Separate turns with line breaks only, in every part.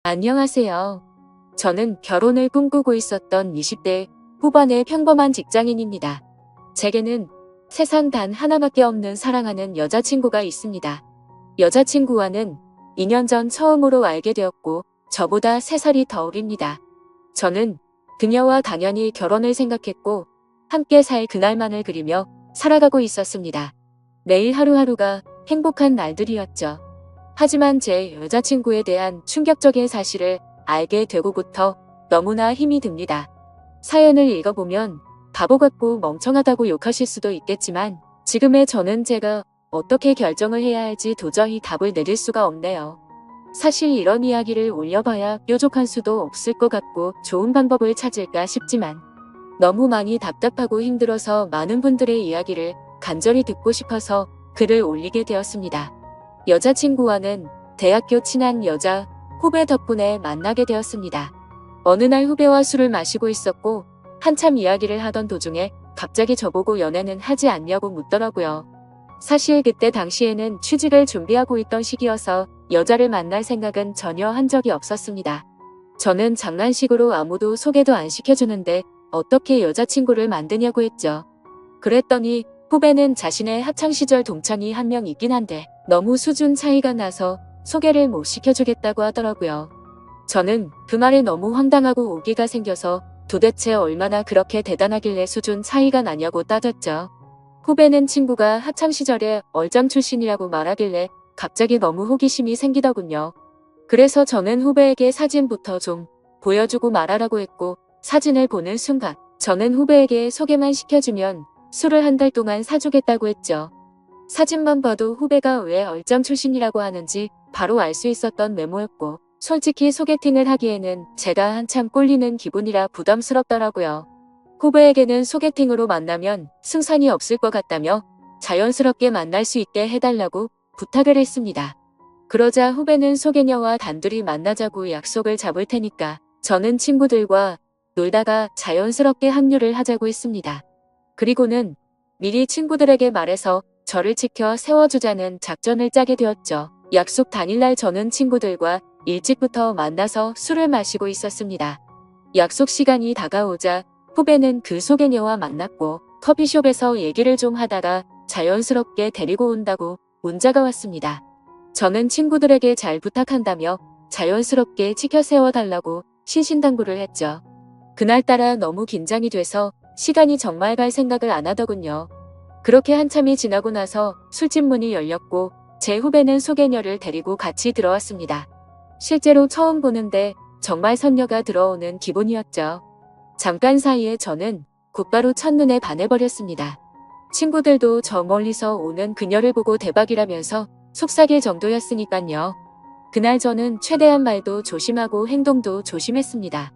안녕하세요. 저는 결혼을 꿈꾸고 있었던 20대 후반의 평범한 직장인입니다. 제게는 세상 단 하나밖에 없는 사랑하는 여자친구가 있습니다. 여자친구와는 2년 전 처음으로 알게 되었고 저보다 3살이 더 어립니다. 저는 그녀와 당연히 결혼을 생각했고 함께 살 그날만을 그리며 살아가고 있었습니다. 매일 하루하루가 행복한 날들이었죠. 하지만 제 여자친구에 대한 충격적인 사실을 알게 되고부터 너무나 힘이 듭니다. 사연을 읽어보면 바보 같고 멍청하다고 욕하실 수도 있겠지만 지금의 저는 제가 어떻게 결정을 해야 할지 도저히 답을 내릴 수가 없네요. 사실 이런 이야기를 올려봐야 뾰족한 수도 없을 것 같고 좋은 방법을 찾을까 싶지만 너무 많이 답답하고 힘들어서 많은 분들의 이야기를 간절히 듣고 싶어서 글을 올리게 되었습니다. 여자친구와는 대학교 친한 여자 후배 덕분에 만나게 되었습니다. 어느 날 후배와 술을 마시고 있었고 한참 이야기를 하던 도중에 갑자기 저보고 연애는 하지 않냐고 묻더라고요. 사실 그때 당시에는 취직을 준비하고 있던 시기여서 여자를 만날 생각은 전혀 한 적이 없었습니다. 저는 장난식으로 아무도 소개도 안 시켜주는데 어떻게 여자친구를 만드냐고 했죠. 그랬더니 후배는 자신의 학창시절 동창이 한 명 있긴 한데 너무 수준 차이가 나서 소개를 못 시켜주겠다고 하더라고요. 저는 그 말에 너무 황당하고 오기가 생겨서 도대체 얼마나 그렇게 대단하길래 수준 차이가 나냐고 따졌죠. 후배는 친구가 학창시절에 얼짱 출신이라고 말하길래 갑자기 너무 호기심이 생기더군요. 그래서 저는 후배에게 사진부터 좀 보여주고 말하라고 했고 사진을 보는 순간 저는 후배에게 소개만 시켜주면 술을 한 달 동안 사주겠다고 했죠. 사진만 봐도 후배가 왜 얼짱 출신이라고 하는지 바로 알 수 있었던 메모였고 솔직히 소개팅을 하기에는 제가 한참 꼴리는 기분이라 부담스럽더라고요. 후배에게는 소개팅으로 만나면 승산이 없을 것 같다며 자연스럽게 만날 수 있게 해달라고 부탁을 했습니다. 그러자 후배는 소개녀와 단둘이 만나자고 약속을 잡을 테니까 저는 친구들과 놀다가 자연스럽게 합류를 하자고 했습니다. 그리고는 미리 친구들에게 말해서 저를 지켜 세워주자는 작전을 짜게 되었죠. 약속 당일날 저는 친구들과 일찍부터 만나서 술을 마시고 있었습니다. 약속 시간이 다가오자 후배는 그 소개녀와 만났고 커피숍에서 얘기를 좀 하다가 자연스럽게 데리고 온다고 문자가 왔습니다. 저는 친구들에게 잘 부탁한다며 자연스럽게 지켜 세워달라고 신신당부를 했죠. 그날따라 너무 긴장이 돼서 시간이 정말 갈 생각을 안 하더군요. 그렇게 한참이 지나고 나서 술집 문이 열렸고 제 후배는 소개녀를 데리고 같이 들어왔습니다. 실제로 처음 보는데 정말 선녀가 들어오는 기분이었죠. 잠깐 사이에 저는 곧바로 첫눈에 반해버렸습니다. 친구들도 저 멀리서 오는 그녀를 보고 대박이라면서 속삭일 정도였으니깐요. 그날 저는 최대한 말도 조심하고 행동도 조심했습니다.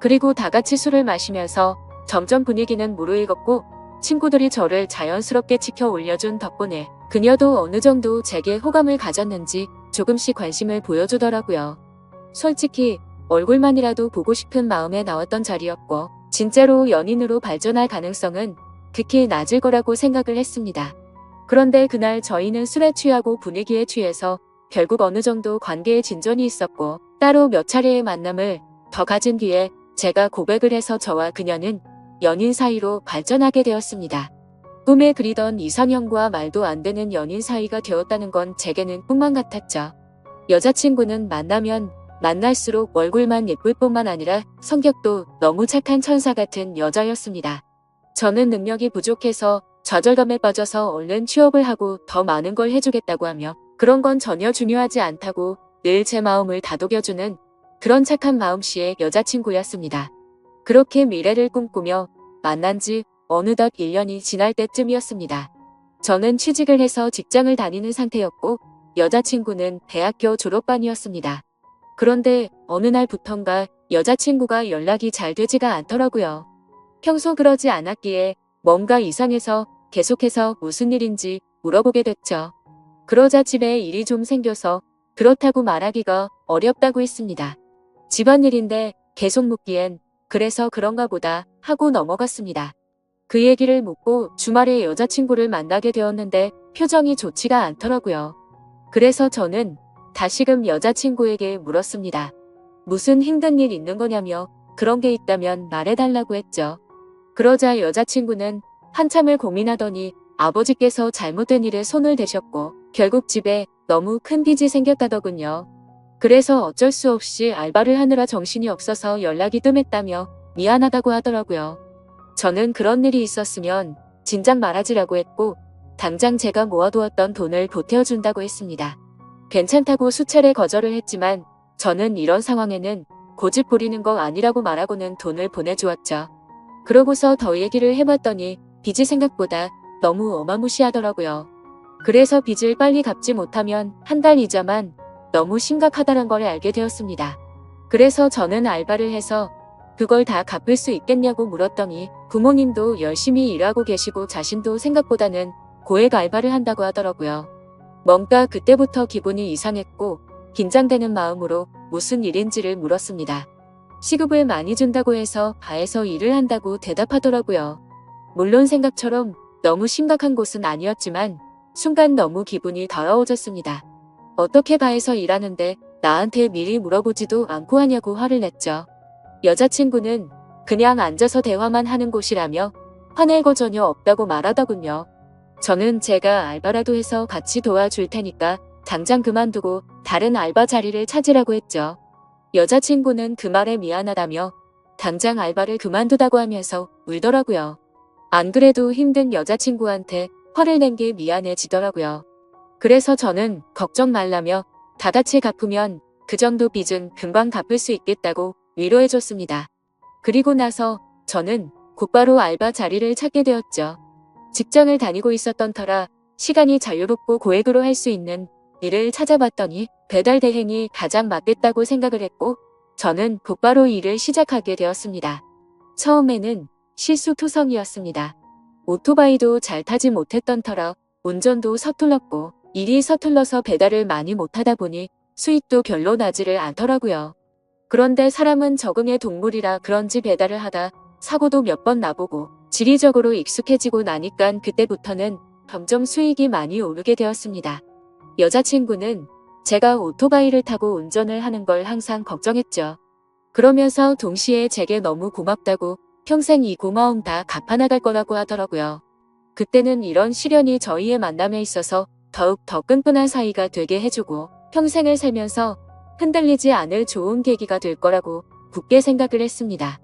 그리고 다 같이 술을 마시면서 점점 분위기는 무르익었고 친구들이 저를 자연스럽게 지켜 올려준 덕분에 그녀도 어느 정도 제게 호감을 가졌는지 조금씩 관심을 보여주더라고요. 솔직히 얼굴만이라도 보고 싶은 마음에 나왔던 자리였고 진짜로 연인으로 발전할 가능성은 극히 낮을 거라고 생각을 했습니다. 그런데 그날 저희는 술에 취하고 분위기에 취해서 결국 어느 정도 관계에 진전이 있었고 따로 몇 차례의 만남을 더 가진 뒤에 제가 고백을 해서 저와 그녀는 연인 사이로 발전하게 되었습니다. 꿈에 그리던 이상형과 말도 안 되는 연인 사이가 되었다는 건 제게는 꿈만 같았죠. 여자친구는 만나면 만날수록 얼굴만 예쁠 뿐만 아니라 성격도 너무 착한 천사 같은 여자였습니다. 저는 능력이 부족해서 좌절감에 빠져서 얼른 취업을 하고 더 많은 걸 해주겠다고 하며 그런 건 전혀 중요하지 않다고 늘 제 마음을 다독여주는 그런 착한 마음씨의 여자친구였습니다. 그렇게 미래를 꿈꾸며 만난 지 어느덧 1년이 지날 때쯤이었습니다. 저는 취직을 해서 직장을 다니는 상태였고 여자친구는 대학교 졸업반이었습니다. 그런데 어느 날부턴가 여자친구가 연락이 잘 되지가 않더라고요. 평소 그러지 않았기에 뭔가 이상해서 계속해서 무슨 일인지 물어보게 됐죠. 그러자 집에 일이 좀 생겨서 그렇다고 말하기가 어렵다고 했습니다. 집안일인데 계속 묻기엔 그래서 그런가 보다 하고 넘어갔습니다. 그 얘기를 묻고 주말에 여자친구를 만나게 되었는데 표정이 좋지가 않더라고요. 그래서 저는 다시금 여자친구에게 물었습니다. 무슨 힘든 일 있는 거냐며 그런 게 있다면 말해달라고 했죠. 그러자 여자친구는 한참을 고민하더니 아버지께서 잘못된 일에 손을 대셨고 결국 집에 너무 큰 빚이 생겼다더군요. 그래서 어쩔 수 없이 알바를 하느라 정신이 없어서 연락이 뜸했다며 미안하다고 하더라고요. 저는 그런 일이 있었으면 진작 말하지라고 했고 당장 제가 모아두었던 돈을 보태어준다고 했습니다. 괜찮다고 수차례 거절을 했지만 저는 이런 상황에는 고집 부리는 거 아니라고 말하고는 돈을 보내주었죠. 그러고서 더 얘기를 해봤더니 빚이 생각보다 너무 어마무시하더라고요. 그래서 빚을 빨리 갚지 못하면 한 달 이자만 너무 심각하다는 걸 알게 되었습니다. 그래서 저는 알바를 해서 그걸 다 갚을 수 있겠냐고 물었더니 부모님도 열심히 일하고 계시고 자신도 생각보다는 고액 알바를 한다고 하더라고요. 뭔가 그때부터 기분이 이상했고 긴장되는 마음으로 무슨 일인지를 물었습니다. 시급을 많이 준다고 해서 바에서 일을 한다고 대답하더라고요. 물론 생각처럼 너무 심각한 곳은 아니었지만 순간 너무 기분이 더러워졌습니다. 어떻게 바에서 일하는데 나한테 미리 물어보지도 않고 하냐고 화를 냈죠. 여자친구는 그냥 앉아서 대화만 하는 곳이라며 화낼 거 전혀 없다고 말하더군요. 저는 제가 알바라도 해서 같이 도와줄 테니까 당장 그만두고 다른 알바 자리를 찾으라고 했죠. 여자친구는 그 말에 미안하다며 당장 알바를 그만두다고 하면서 울더라고요. 안 그래도 힘든 여자친구한테 화를 낸 게 미안해지더라고요. 그래서 저는 걱정 말라며 다같이 갚으면 그 정도 빚은 금방 갚을 수 있겠다고 위로해줬습니다. 그리고 나서 저는 곧바로 알바 자리를 찾게 되었죠. 직장을 다니고 있었던 터라 시간이 자유롭고 고액으로 할 수 있는 일을 찾아봤더니 배달 대행이 가장 맞겠다고 생각을 했고 저는 곧바로 일을 시작하게 되었습니다. 처음에는 실수투성이었습니다. 오토바이도 잘 타지 못했던 터라 운전도 서툴렀고 일이 서툴러서 배달을 많이 못하다 보니 수익도 별로 나지를 않더라고요. 그런데 사람은 적응의 동물이라 그런지 배달을 하다 사고도 몇 번 나보고 지리적으로 익숙해지고 나니깐 그때부터는 점점 수익이 많이 오르게 되었습니다. 여자친구는 제가 오토바이를 타고 운전을 하는 걸 항상 걱정했죠. 그러면서 동시에 제게 너무 고맙다고 평생 이 고마움 다 갚아나갈 거라고 하더라고요. 그때는 이런 시련이 저희의 만남에 있어서 더욱 더 끈끈한 사이가 되게 해주고 평생을 살면서 흔들리지 않을 좋은 계기가 될 거라고 굳게 생각을 했습니다.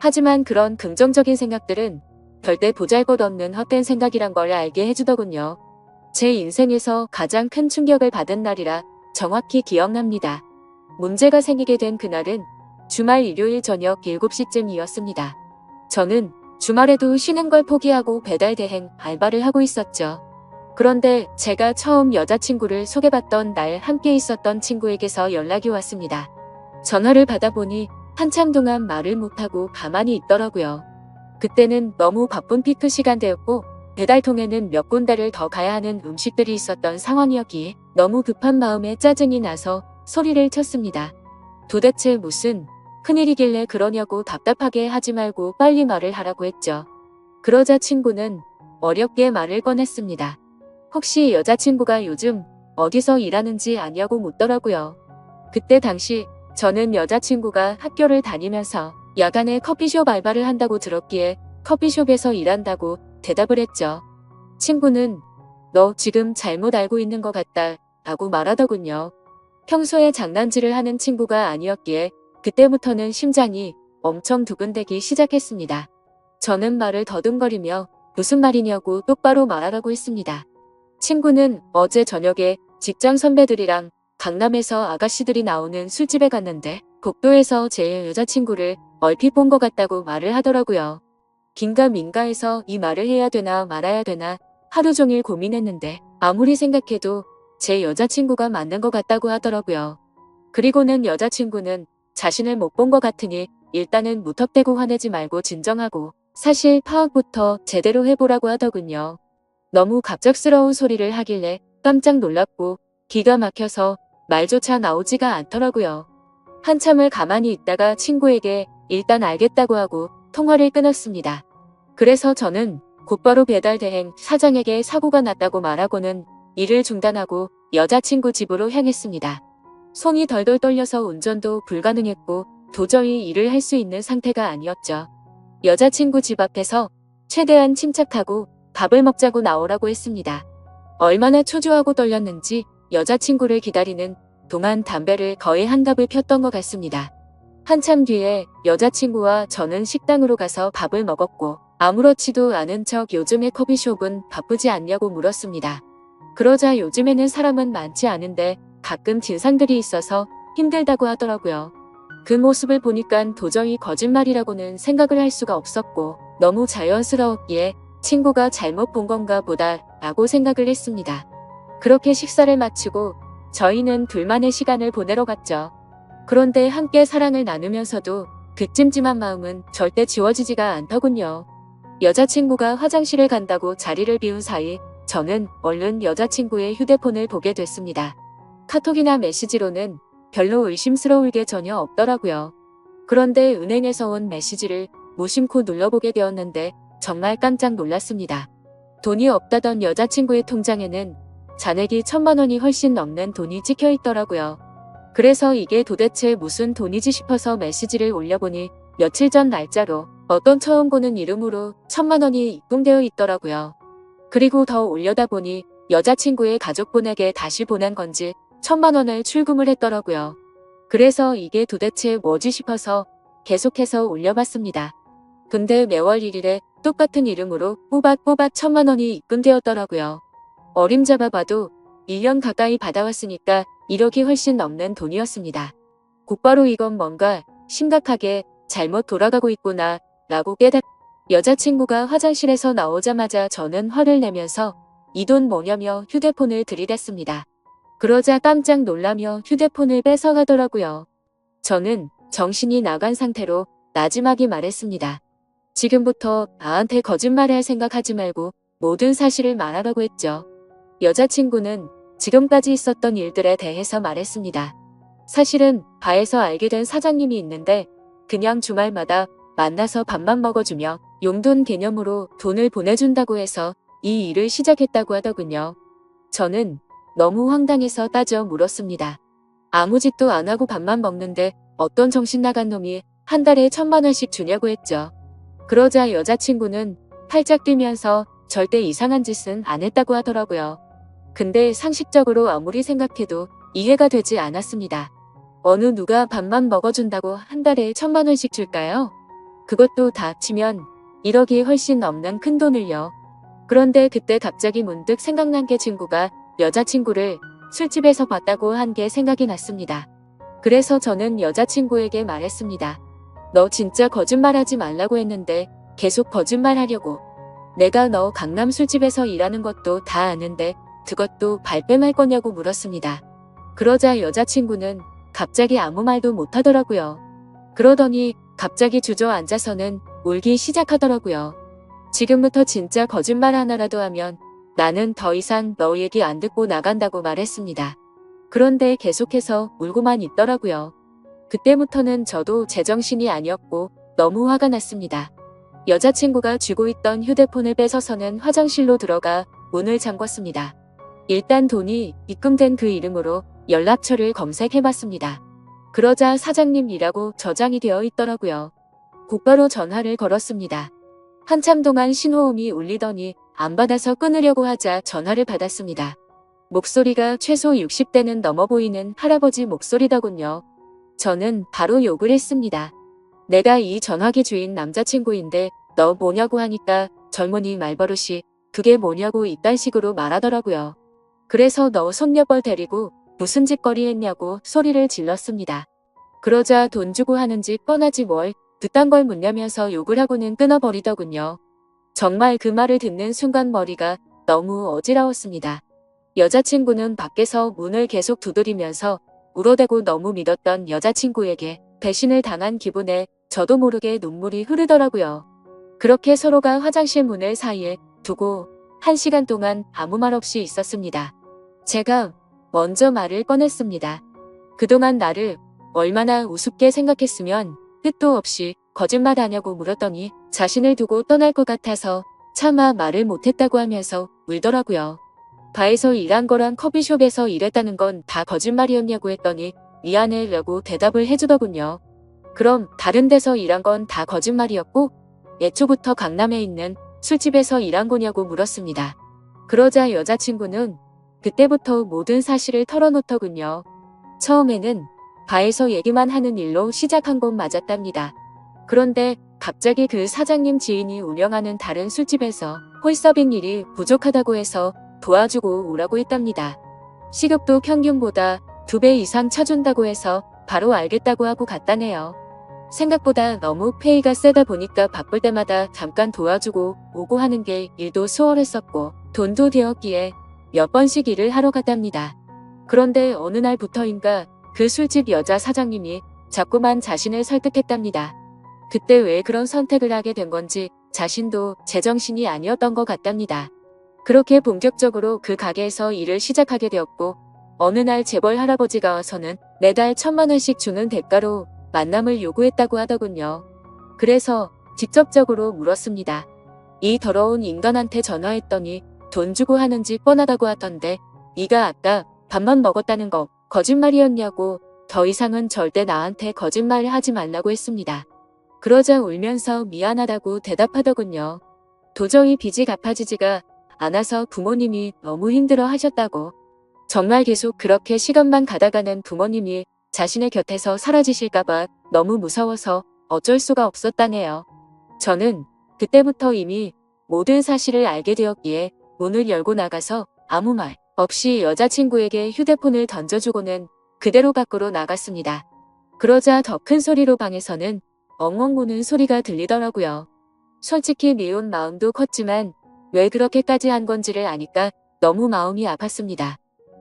하지만 그런 긍정적인 생각들은 절대 보잘것없는 헛된 생각이란 걸 알게 해주더군요. 제 인생에서 가장 큰 충격을 받은 날이라 정확히 기억납니다. 문제가 생기게 된 그날은 주말 일요일 저녁 7시쯤이었습니다. 저는 주말에도 쉬는 걸 포기하고 배달 대행 알바를 하고 있었죠. 그런데 제가 처음 여자친구를 소개받던 날 함께 있었던 친구에게서 연락이 왔습니다. 전화를 받아보니 한참 동안 말을 못하고 가만히 있더라고요. 그때는 너무 바쁜 피크 시간대였고 배달통에는 몇 군데를 더 가야 하는 음식들이 있었던 상황이었기에 너무 급한 마음에 짜증이 나서 소리를 쳤습니다. 도대체 무슨 큰일이길래 그러냐고 답답하게 하지 말고 빨리 말을 하라고 했죠. 그러자 친구는 어렵게 말을 꺼냈습니다. 혹시 여자친구가 요즘 어디서 일하는지 아냐고 묻더라고요. 그때 당시 저는 여자친구가 학교를 다니면서 야간에 커피숍 알바를 한다고 들었기에 커피숍에서 일한다고 대답을 했죠. 친구는 너 지금 잘못 알고 있는 것 같다 라고 말하더군요. 평소에 장난질을 하는 친구가 아니었기에 그때부터는 심장이 엄청 두근대기 시작했습니다. 저는 말을 더듬거리며 무슨 말이냐고 똑바로 말하라고 했습니다. 친구는 어제 저녁에 직장 선배들이랑 강남에서 아가씨들이 나오는 술집에 갔는데 복도에서 제 여자친구를 얼핏 본 것 같다고 말을 하더라고요. 긴가민가해서 이 말을 해야 되나 말아야 되나 하루 종일 고민했는데 아무리 생각해도 제 여자친구가 맞는 것 같다고 하더라고요. 그리고는 여자친구는 자신을 못 본 것 같으니 일단은 무턱대고 화내지 말고 진정하고 사실 파악부터 제대로 해보라고 하더군요. 너무 갑작스러운 소리를 하길래 깜짝 놀랐고 기가 막혀서 말조차 나오지가 않더라고요. 한참을 가만히 있다가 친구에게 일단 알겠다고 하고 통화를 끊었습니다. 그래서 저는 곧바로 배달 대행 사장에게 사고가 났다고 말하고는 일을 중단하고 여자친구 집으로 향했습니다. 손이 덜덜 떨려서 운전도 불가능했고 도저히 일을 할 수 있는 상태가 아니었죠. 여자친구 집 앞에서 최대한 침착하고 밥을 먹자고 나오라고 했습니다. 얼마나 초조하고 떨렸는지 여자친구를 기다리는 동안 담배를 거의 한 갑을 폈던 것 같습니다. 한참 뒤에 여자친구와 저는 식당으로 가서 밥을 먹었고 아무렇지도 않은 척 요즘에 커피숍은 바쁘지 않냐고 물었습니다. 그러자 요즘에는 사람은 많지 않은데 가끔 진상들이 있어서 힘들다고 하더라고요. 그 모습을 보니까 도저히 거짓말이라고는 생각을 할 수가 없었고 너무 자연스러웠기에 친구가 잘못 본 건가 보다 라고 생각을 했습니다. 그렇게 식사를 마치고 저희는 둘만의 시간을 보내러 갔죠. 그런데 함께 사랑을 나누면서도 그 찜찜한 마음은 절대 지워지지가 않더군요. 여자친구가 화장실을 간다고 자리를 비운 사이 저는 얼른 여자친구의 휴대폰을 보게 됐습니다. 카톡이나 메시지로는 별로 의심스러울 게 전혀 없더라고요. 그런데 은행에서 온 메시지를 무심코 눌러보게 되었는데 정말 깜짝 놀랐습니다. 돈이 없다던 여자친구의 통장에는 잔액이 1,000만 원이 훨씬 넘는 돈이 찍혀 있더라고요. 그래서 이게 도대체 무슨 돈이지 싶어서 메시지를 올려보니 며칠 전 날짜로 어떤 처음 보는 이름으로 1,000만 원이 입금되어 있더라고요. 그리고 더 올려다 보니 여자친구의 가족분에게 다시 보낸 건지 1,000만 원을 출금을 했더라고요. 그래서 이게 도대체 뭐지 싶어서 계속해서 올려봤습니다. 근데 매월 1일에 똑같은 이름으로 꼬박꼬박 1,000만 원이 입금되었더라고요. 어림잡아봐도 1년 가까이 받아왔으니까 1억이 훨씬 넘는 돈이었습니다. 곧바로 이건 뭔가 심각하게 잘못 돌아가고 있구나 라고 여자친구가 화장실에서 나오자마자 저는 화를 내면서 이 돈 뭐냐며 휴대폰을 들이댔습니다. 그러자 깜짝 놀라며 휴대폰을 뺏어가더라고요. 저는 정신이 나간 상태로 나지막이 말했습니다. 지금부터 나한테 거짓말할 생각하지 말고 모든 사실을 말하라고 했죠. 여자친구는 지금까지 있었던 일들에 대해서 말했습니다. 사실은 바에서 알게 된 사장님이 있는데 그냥 주말마다 만나서 밥만 먹어주며 용돈 개념으로 돈을 보내준다고 해서 이 일을 시작했다고 하더군요. 저는 너무 황당해서 따져 물었습니다. 아무 짓도 안 하고 밥만 먹는데 어떤 정신 나간 놈이 한 달에 1,000만 원씩 주냐고 했죠. 그러자 여자친구는 팔짝 뛰면서 절대 이상한 짓은 안 했다고 하더라고요. 근데 상식적으로 아무리 생각해도 이해가 되지 않았습니다. 어느 누가 밥만 먹어준다고 한 달에 1,000만 원씩 줄까요? 그것도 다 합치면 1억이 훨씬 넘는 큰 돈을요. 그런데 그때 갑자기 문득 생각난 게 친구가 여자친구를 술집에서 봤다고 한 게 생각이 났습니다. 그래서 저는 여자친구에게 말했습니다. 너 진짜 거짓말하지 말라고 했는데 계속 거짓말하려고. 내가 너 강남 술집에서 일하는 것도 다 아는데 그것도 발뺌할 거냐고 물었습니다. 그러자 여자친구는 갑자기 아무 말도 못하더라고요. 그러더니 갑자기 주저앉아서는 울기 시작하더라고요. 지금부터 진짜 거짓말 하나라도 하면 나는 더 이상 너 얘기 안 듣고 나간다고 말했습니다. 그런데 계속해서 울고만 있더라고요. 그때부터는 저도 제정신이 아니었고 너무 화가 났습니다. 여자친구가 쥐고 있던 휴대폰을 뺏어서는 화장실로 들어가 문을 잠궜습니다. 일단 돈이 입금된 그 이름으로 연락처를 검색해봤습니다. 그러자 사장님이라고 저장이 되어 있더라고요. 곧바로 전화를 걸었습니다. 한참 동안 신호음이 울리더니 안 받아서 끊으려고 하자 전화를 받았습니다. 목소리가 최소 60대는 넘어 보이는 할아버지 목소리더군요. 저는 바로 욕을 했습니다. 내가 이 전화기 주인 남자친구인데 너 뭐냐고 하니까 젊은이 말버릇이 그게 뭐냐고 이딴 식으로 말하더라고요. 그래서 너 손녀뻘 데리고 무슨 짓거리 했냐고 소리를 질렀습니다. 그러자 돈 주고 하는지 뻔하지 뭘 그딴 걸 묻냐면서 욕을 하고는 끊어버리더군요. 정말 그 말을 듣는 순간 머리가 너무 어지러웠습니다. 여자친구는 밖에서 문을 계속 두드리면서 울어대고 너무 믿었던 여자친구에게 배신을 당한 기분에 저도 모르게 눈물이 흐르더라고요. 그렇게 서로가 화장실 문을 사이에 두고 1시간 동안 아무 말 없이 있었습니다. 제가 먼저 말을 꺼냈습니다. 그동안 나를 얼마나 우습게 생각했으면 끝도 없이 거짓말하냐고 물었더니 자신을 두고 떠날 것 같아서 차마 말을 못했다고 하면서 울더라고요. 바에서 일한 거랑 커피숍에서 일했다는 건 다 거짓말이었냐고 했더니 미안해라고 대답을 해주더군요. 그럼 다른 데서 일한 건 다 거짓말이었고 애초부터 강남에 있는 술집에서 일한 거냐고 물었습니다. 그러자 여자친구는 그때부터 모든 사실을 털어놓더군요. 처음에는 바에서 얘기만 하는 일로 시작한 건 맞았답니다. 그런데 갑자기 그 사장님 지인이 운영하는 다른 술집에서 홀서빙 일이 부족하다고 해서 도와주고 오라고 했답니다. 시급도 평균보다 2배 이상 쳐준다고 해서 바로 알겠다고 하고 갔다네요. 생각보다 너무 페이가 세다 보니까 바쁠 때마다 잠깐 도와주고 오고 하는 게 일도 수월했었고 돈도 되었기에 몇 번씩 일을 하러 갔답니다. 그런데 어느 날부터인가 그 술집 여자 사장님이 자꾸만 자신을 설득했답니다. 그때 왜 그런 선택을 하게 된 건지 자신도 제정신이 아니었던 것 같답니다. 그렇게 본격적으로 그 가게에서 일을 시작하게 되었고 어느 날 재벌 할아버지가 와서는 매달 1,000만 원씩 주는 대가로 만남을 요구했다고 하더군요. 그래서 직접적으로 물었습니다. 이 더러운 인간한테 전화했더니 돈 주고 하는지 뻔하다고 하던데 네가 아까 밥만 먹었다는 거 거짓말이었냐고 더 이상은 절대 나한테 거짓말을 하지 말라고 했습니다. 그러자 울면서 미안하다고 대답하더군요. 도저히 빚이 갚아지지가 않아서 부모님이 너무 힘들어 하셨다고. 정말 계속 그렇게 시간만 가다가는 부모님이 자신의 곁에서 사라지실까봐 너무 무서워서 어쩔 수가 없었다네요. 저는 그때부터 이미 모든 사실을 알게 되었기에 문을 열고 나가서 아무 말 없이 여자친구에게 휴대폰을 던져주고는 그대로 밖으로 나갔습니다. 그러자 더 큰 소리로 방에서는 엉엉 우는 소리가 들리더라고요. 솔직히 미운 마음도 컸지만 왜 그렇게까지 한 건지를 아니까 너무 마음이 아팠습니다.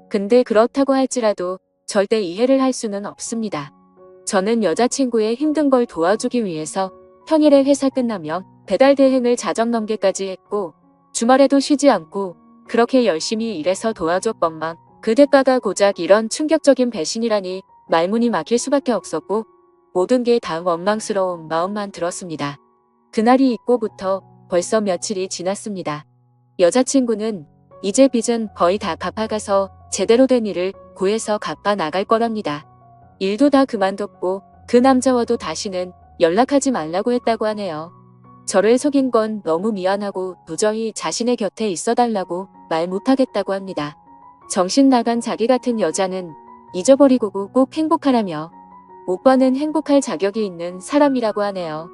근데 그렇다고 할지라도 절대 이해를 할 수는 없습니다. 저는 여자친구의 힘든 걸 도와주기 위해서 평일에 회사 끝나면 배달 대행을 자정 넘게까지 했고 주말에도 쉬지 않고 그렇게 열심히 일해서 도와줬건만 그 대가가 고작 이런 충격적인 배신이라니 말문이 막힐 수밖에 없었고 모든 게 다 원망스러운 마음만 들었습니다. 그날이 있고부터 벌써 며칠이 지났습니다. 여자친구는 이제 빚은 거의 다 갚아가서 제대로 된 일을 구해서 갚아 나갈 거랍니다. 일도 다 그만뒀고 그 남자와도 다시는 연락하지 말라고 했다고 하네요. 저를 속인 건 너무 미안하고 도저히 자신의 곁에 있어달라고 말 못하겠다고 합니다. 정신 나간 자기 같은 여자는 잊어버리고 꼭 행복하라며 오빠는 행복할 자격이 있는 사람이라고 하네요.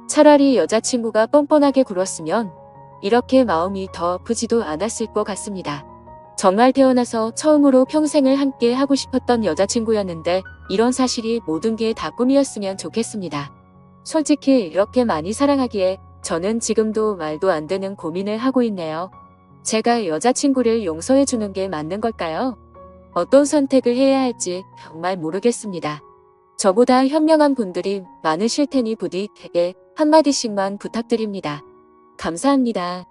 차라리 여자친구가 뻔뻔하게 굴었으면 이렇게 마음이 더 아프지도 않았을 것 같습니다. 정말 태어나서 처음으로 평생을 함께 하고 싶었던 여자친구였는데 이런 사실이 모든 게 다 꿈이었으면 좋겠습니다. 솔직히 이렇게 많이 사랑하기에 저는 지금도 말도 안 되는 고민을 하고 있네요. 제가 여자친구를 용서해주는 게 맞는 걸까요? 어떤 선택을 해야 할지 정말 모르겠습니다. 저보다 현명한 분들이 많으실 테니 부디 제게 한마디씩만 부탁드립니다. 감사합니다.